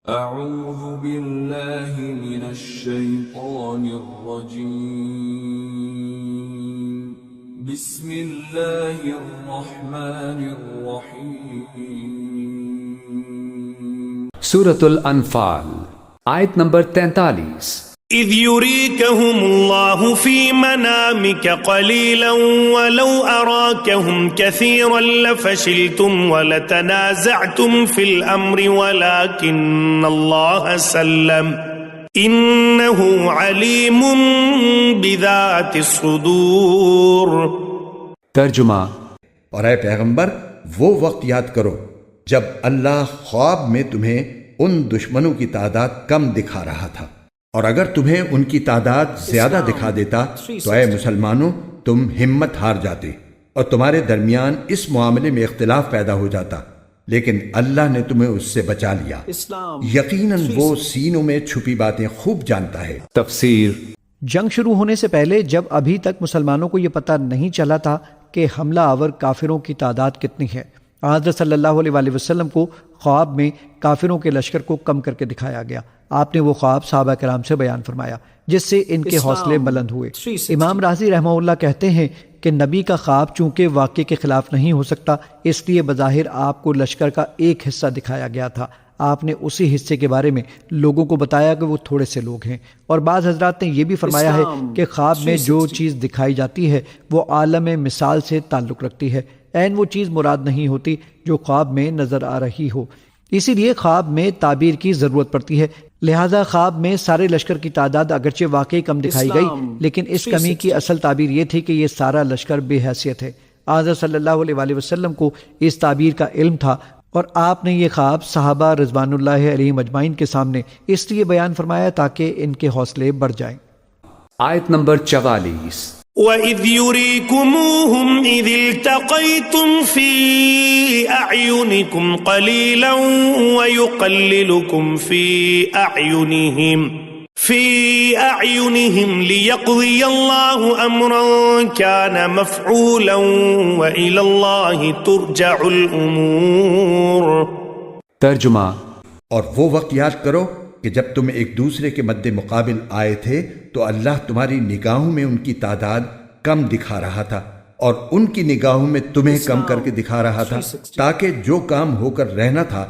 اعوذ باللہ من الشیطان الرجیم بسم اللہ الرحمن الرحیم۔ سورة الانفال آیت نمبر 43۔ اذ يريكهم الله في منامك قليلا ولو أراكهم كثيرا لفشلتم ولتنازعتم في الأمر ولكن الله سلم إنه عليم بذات الصدور۔ ترجمہ۔ اور اے پیغمبر وہ وقت یاد کرو جب اللہ خواب میں تمہیں ان دشمنوں کی تعداد کم دکھا رہا تھا، اور اگر تمہیں ان کی تعداد زیادہ دکھا دیتا تو اے مسلمانوں تم ہمت ہار جاتے اور تمہارے درمیان اس معاملے میں اختلاف پیدا ہو جاتا، لیکن اللہ نے تمہیں اس سے بچا لیا۔ یقیناً وہ سینوں میں چھپی باتیں خوب جانتا ہے۔ تفسیر۔ جنگ شروع ہونے سے پہلے جب ابھی تک مسلمانوں کو یہ پتہ نہیں چلا تھا کہ حملہ آور کافروں کی تعداد کتنی ہے، حضرت صلی اللہ علیہ وآلہ وسلم کو خواب میں کافروں کے لشکر کو کم کر کے دکھایا گیا۔ آپ نے وہ خواب صحابہ کرام سے بیان فرمایا جس سے ان کے حوصلے بلند ہوئے۔ امام رازی رحمہ اللہ کہتے ہیں کہ نبی کا خواب چونکہ واقعے کے خلاف نہیں ہو سکتا، اس لیے بظاہر آپ کو لشکر کا ایک حصہ دکھایا گیا تھا۔ آپ نے اسی حصے کے بارے میں لوگوں کو بتایا کہ وہ تھوڑے سے لوگ ہیں، اور بعض حضرات نے یہ بھی فرمایا ہے کہ خواب میں جو چیز دکھائی جاتی ہے وہ عالم مثال سے تعلق رکھتی ہے، عین وہ چیز مراد نہیں ہوتی جو خواب میں نظر آ رہی ہو۔ اسی لیے خواب میں تعبیر کی ضرورت پڑتی ہے، لہذا خواب میں سارے لشکر کی تعداد اگرچہ واقعی کم دکھائی گئی، لیکن اس کمی کی اصل تعبیر یہ تھی کہ یہ سارا لشکر بے حیثیت ہے۔ حضرت صلی اللہ علیہ وآلہ وسلم کو اس تعبیر کا علم تھا، اور آپ نے یہ خواب صحابہ رضوان اللہ علیہم اجمعین کے سامنے اس لیے بیان فرمایا تاکہ ان کے حوصلے بڑھ جائیں۔ آیت نمبر 44۔ وَإِذْ يُرِيكُمُوهُمْ إِذِ الْتَقَيْتُمْ فِي أَعْيُنِكُمْ قَلِيلًا وَيُقَلِّلُكُمْ فِي أَعْيُنِهِمْ لِيَقْضِيَ اللَّهُ أَمْرًا كَانَ مَفْعُولًا وَإِلَى اللَّهِ تُرْجَعُ الْأُمُورُ۔ ترجمہ۔ اور وہ وقت یاد کرو کہ جب تم ایک دوسرے کے مد مقابل آئے تھے تو اللہ تمہاری نگاہوں میں ان کی تعداد کم دکھا رہا تھا اور ان کی نگاہوں میں تمہیں کم کر کے دکھا رہا تھا، تاکہ جو کام ہو کر رہنا تھا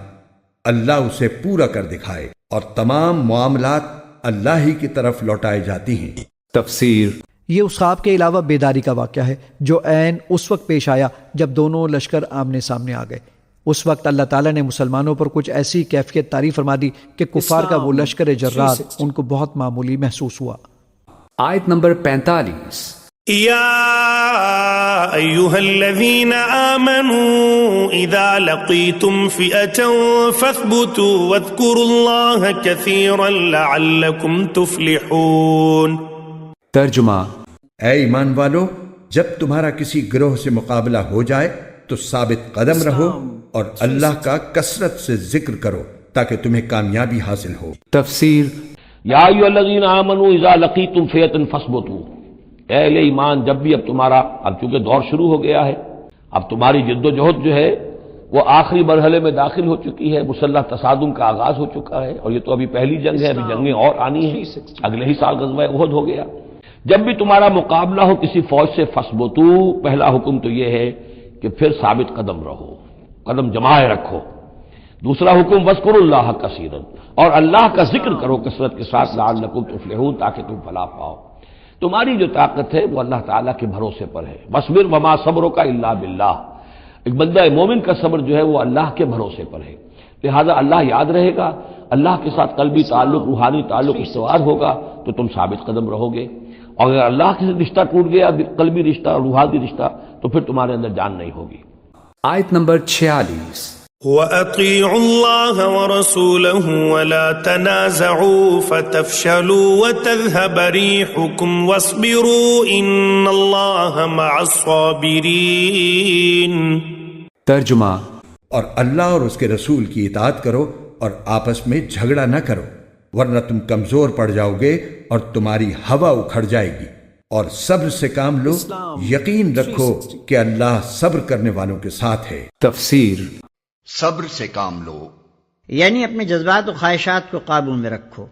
اللہ اسے پورا کر دکھائے، اور تمام معاملات اللہ ہی کی طرف لوٹائے جاتی ہیں۔ تفسیر۔ یہ اس خواب کے علاوہ بیداری کا واقعہ ہے جو عین اس وقت پیش آیا جب دونوں لشکر آمنے سامنے آ گئے۔ اس وقت اللہ تعالیٰ نے مسلمانوں پر کچھ ایسی کیفیت طاری فرما دی کہ کفار کا وہ لشکر جرار ان کو بہت معمولی محسوس ہوا۔ آیت نمبر 45۔ یا ایہا الذین آمنوا اذا لقیتم فئة فاثبتوا واذکروا اللہ کثیرا لعلکم تفلحون۔ ترجمہ۔ اے ایمان والو، جب تمہارا کسی گروہ سے مقابلہ ہو جائے تو ثابت قدم رہو اور اللہ کا کثرت سے ذکر کرو تاکہ تمہیں کامیابی حاصل ہو۔ تفسیر۔ یا ایھا الذین آمنوا اذا لقیتم فئة فاثبتوا، اے اہل ایمان جب بھی اب تمہارا چونکہ دور شروع ہو گیا ہے، اب تمہاری جد و جہد جو ہے وہ آخری مرحلے میں داخل ہو چکی ہے، مسلح تصادم کا آغاز ہو چکا ہے، اور یہ تو ابھی پہلی جنگ ہے، ابھی جنگیں اور آنی ہیں، اگلے ہی سال غزوہ احد ہو گیا۔ جب بھی تمہارا مقابلہ ہو کسی فوج سے فاثبتوا، پہلا حکم تو یہ ہے کہ پھر ثابت قدم رہو، قدم جمائے رکھو۔ دوسرا حکم واذکروا اللہ کثیرا، اور اللہ کا ذکر کرو کثرت کے ساتھ، لعلکم تفلحون، تاکہ تم فلاح پاؤ۔ تمہاری جو طاقت ہے وہ اللہ تعالیٰ کے بھروسے پر ہے۔ واصبر وما صبرک الا باللہ، ایک بندہ مومن کا صبر جو ہے وہ اللہ کے بھروسے پر ہے، لہذا اللہ یاد رہے گا، اللہ کے ساتھ قلبی تعلق، روحانی تعلق استوار ہوگا تو تم ثابت قدم رہو گے، اور اگر اللہ کے رشتہ ٹوٹ گیا، قلبی رشتہ، روحانی رشتہ، تو پھر تمہارے اندر جان نہیں ہوگی۔ آیت نمبر 46۔ وَأَطِيعُوا اللَّهَ وَرَسُولَهُ وَلَا تَنَازَعُوا فَتَفْشَلُوا وَتَذْهَبَ رِيحُكُمْ وَاصْبِرُوا إِنَّ اللَّهَ مَعَ الصَّابِرِينَ۔ ترجمہ۔ اور اللہ اور اس کے رسول کی اطاعت کرو اور آپس میں جھگڑا نہ کرو، ورنہ تم کمزور پڑ جاؤ گے اور تمہاری ہوا اکھڑ جائے گی، اور صبر سے کام لو، یقین رکھو کہ اللہ صبر کرنے والوں کے ساتھ ہے۔ تفسیر۔ صبر سے کام لو، یعنی اپنے جذبات و خواہشات کو قابو میں رکھو،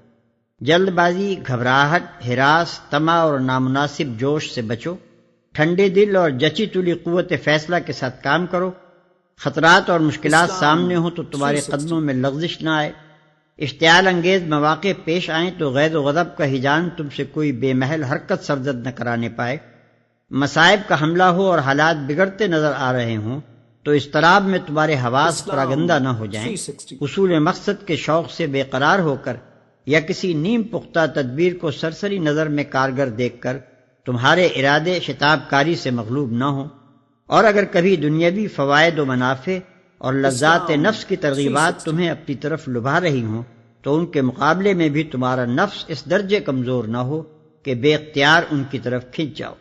جلد بازی، گھبراہٹ، ہراس، طمع اور نامناسب جوش سے بچو، ٹھنڈے دل اور جچی تلی قوت فیصلہ کے ساتھ کام کرو، خطرات اور مشکلات سامنے ہوں تو تمہارے قدموں میں لغزش نہ آئے، اشتعال انگیز مواقع پیش آئیں تو غیظ و غضب کا ہیجان تم سے کوئی بے محل حرکت سرزد نہ کرانے پائے، مصائب کا حملہ ہو اور حالات بگڑتے نظر آ رہے ہوں تو اضطراب میں تمہارے حواس پراگندہ نہ ہو جائیں، حصول مقصد کے شوق سے بے قرار ہو کر یا کسی نیم پختہ تدبیر کو سرسری نظر میں کارگر دیکھ کر تمہارے ارادے شتاب کاری سے مغلوب نہ ہوں، اور اگر کبھی دنیاوی فوائد و منافع اور لذات نفس کی ترغیبات تمہیں اپنی طرف لبھا رہی ہوں تو ان کے مقابلے میں بھی تمہارا نفس اس درجے کمزور نہ ہو کہ بے اختیار ان کی طرف کھنچ جاؤ۔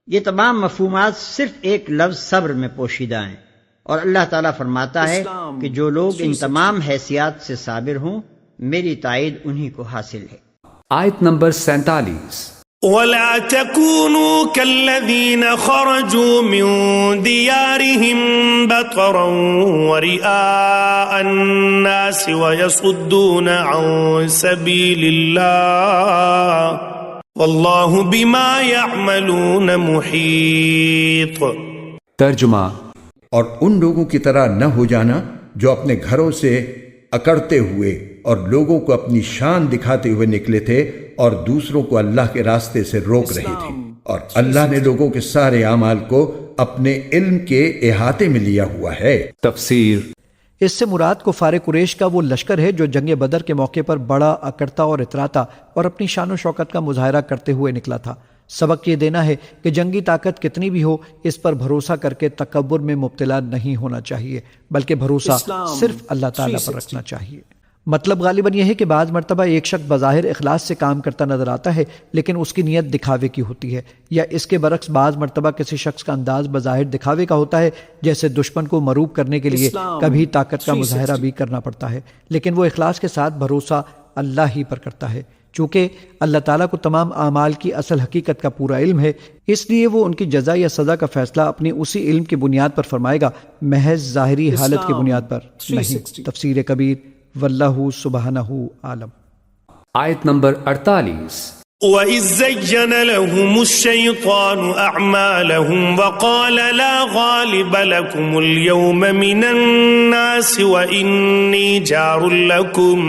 یہ تمام مفہومات صرف ایک لفظ صبر میں پوشیدہ ہیں، اور اللہ تعالیٰ فرماتا ہے کہ جو لوگ ان تمام حیثیات سے صابر ہوں میری تائید انہی کو حاصل ہے۔ آیت نمبر 47۔ ولا تكونوا كالذين خرجوا من ديارهم بطرا ورئاء الناس ويصدون عن سبيل الله والله بما يعملون محيط۔ ترجمہ، اور ان لوگوں کی طرح نہ ہو جانا جو اپنے گھروں سے اکڑتے ہوئے اور لوگوں کو اپنی شان دکھاتے ہوئے نکلے تھے اور دوسروں کو اللہ کے راستے سے روک رہے تھے، اور اللہ نے لوگوں کے سارے اعمال کو اپنے علم کے احاطے میں لیا ہوا ہے۔ تفسیر۔ اس سے مراد کفار قریش کا وہ لشکر ہے جو جنگ بدر کے موقع پر بڑا اکڑتا اور اتراتا اور اپنی شان و شوکت کا مظاہرہ کرتے ہوئے نکلا تھا۔ سبق یہ دینا ہے کہ جنگی طاقت کتنی بھی ہو اس پر بھروسہ کر کے تکبر میں مبتلا نہیں ہونا چاہیے، بلکہ بھروسہ صرف اللہ تعالیٰ پر رکھنا چاہیے۔ مطلب غالباً یہ ہے کہ بعض مرتبہ ایک شخص بظاہر اخلاص سے کام کرتا نظر آتا ہے لیکن اس کی نیت دکھاوے کی ہوتی ہے، یا اس کے برعکس بعض مرتبہ کسی شخص کا انداز بظاہر دکھاوے کا ہوتا ہے، جیسے دشمن کو مروب کرنے کے لیے کبھی طاقت کا مظاہرہ بھی کرنا پڑتا ہے، لیکن وہ اخلاص کے ساتھ بھروسہ اللہ ہی پر کرتا ہے۔ چونکہ اللہ تعالیٰ کو تمام اعمال کی اصل حقیقت کا پورا علم ہے، اس لیے وہ ان کی جزا یا سزا کا فیصلہ اپنی اسی علم کی بنیاد پر فرمائے گا، محض ظاہری حالت کی بنیاد پر نہیں۔ تفسیر کبیر، واللہ سبحانہ عالم۔ آیت نمبر 48۔ وَإِذْ زَيَّنَ لَهُمُ الشَّيْطَانُ أَعْمَالَهُمْ وَقَالَ لَا غَالِبَ لَكُمُ الْيَوْمَ مِنَ النَّاسِ وَإِنِّي جَارٌ لَكُمْ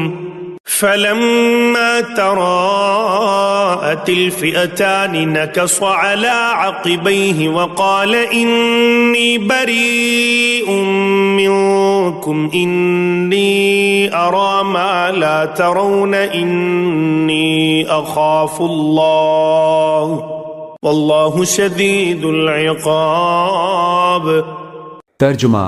فَلَمَّا تَرَاءَتِ الْفِئَتَانِ نَكَصَ عَلَى عَقِبَيْهِ وَقَالَ إِنِّي بَرِيءٌ مِّنكُمْ إِنِّي أَرَى مَا لَا تَرَوْنَ إِنِّي أَخَافُ اللَّهَ وَاللَّهُ شَدِيدُ الْعِقَابِ۔ ترجمہ،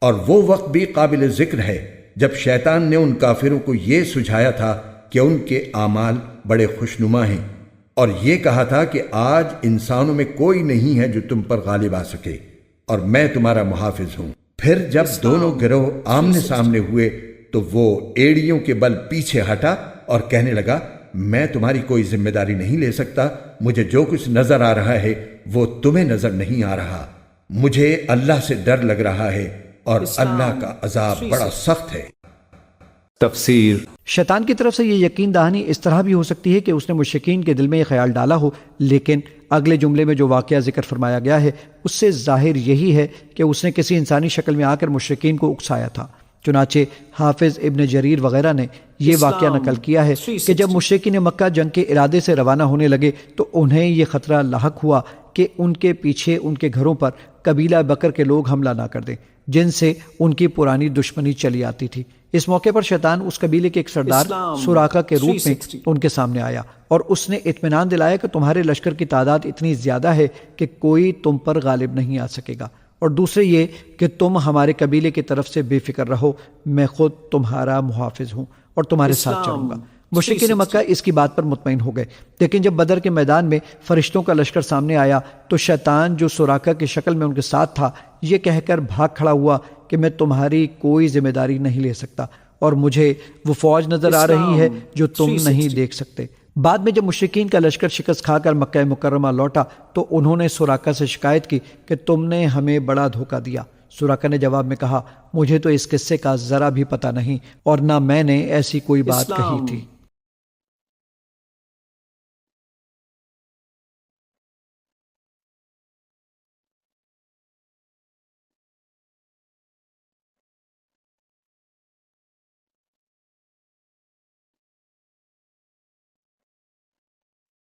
اور وہ وقت بھی قابل ذکر ہے جب شیطان نے ان کافروں کو یہ سجھایا تھا کہ ان کے اعمال بڑے خوشنما ہیں، اور یہ کہا تھا کہ آج انسانوں میں کوئی نہیں ہے جو تم پر غالب آ سکے، اور میں تمہارا محافظ ہوں۔ پھر جب دونوں گروہ آمنے سامنے ہوئے تو وہ ایڑیوں کے بل پیچھے ہٹا اور کہنے لگا، میں تمہاری کوئی ذمہ داری نہیں لے سکتا، مجھے جو کچھ نظر آ رہا ہے وہ تمہیں نظر نہیں آ رہا، مجھے اللہ سے ڈر لگ رہا ہے اور اللہ کا عذاب بڑا سخت ہے۔ تفسیر۔ شیطان کی طرف سے یہ یقین دہانی اس طرح بھی ہو سکتی ہے کہ اس نے مشرکین کے دل میں یہ خیال ڈالا ہو، لیکن اگلے جملے میں جو واقعہ ذکر فرمایا گیا ہے اس سے ظاہر یہی ہے کہ اس نے کسی انسانی شکل میں آ کر مشرکین کو اکسایا تھا۔ چنانچہ حافظ ابن جریر وغیرہ نے یہ واقعہ نقل کیا ہے کہ جب مشرکین مکہ جنگ کے ارادے سے روانہ ہونے لگے تو انہیں یہ خطرہ لاحق ہوا کہ ان کے پیچھے ان کے گھروں پر قبیلہ بکر کے لوگ حملہ نہ کر دیں جن سے ان کی پرانی دشمنی چلی آتی تھی۔ اس موقع پر شیطان اس قبیلے کے ایک سردار سراقہ کے روپ میں ان کے سامنے آیا اور اس نے اطمینان دلایا کہ تمہارے لشکر کی تعداد اتنی زیادہ ہے کہ کوئی تم پر غالب نہیں آ سکے گا، اور دوسرے یہ کہ تم ہمارے قبیلے کی طرف سے بے فکر رہو، میں خود تمہارا محافظ ہوں اور تمہارے ساتھ چلوں گا۔ مشرکین مکہ اس کی بات پر مطمئن ہو گئے، لیکن جب بدر کے میدان میں فرشتوں کا لشکر سامنے آیا تو شیطان جو سراقہ کی شکل میں ان کے ساتھ تھا یہ کہہ کر بھاگ کھڑا ہوا کہ میں تمہاری کوئی ذمہ داری نہیں لے سکتا اور مجھے وہ فوج نظر آ رہی ہے جو تم نہیں دیکھ سکتے۔ بعد میں جب مشرکین کا لشکر شکست کھا کر مکہ مکرمہ لوٹا تو انہوں نے سراقہ سے شکایت کی کہ تم نے ہمیں بڑا دھوکہ دیا، سراقہ نے جواب میں کہا، مجھے تو اس قصے کا ذرا بھی پتہ نہیں اور نہ میں نے ایسی کوئی بات کہی تھی۔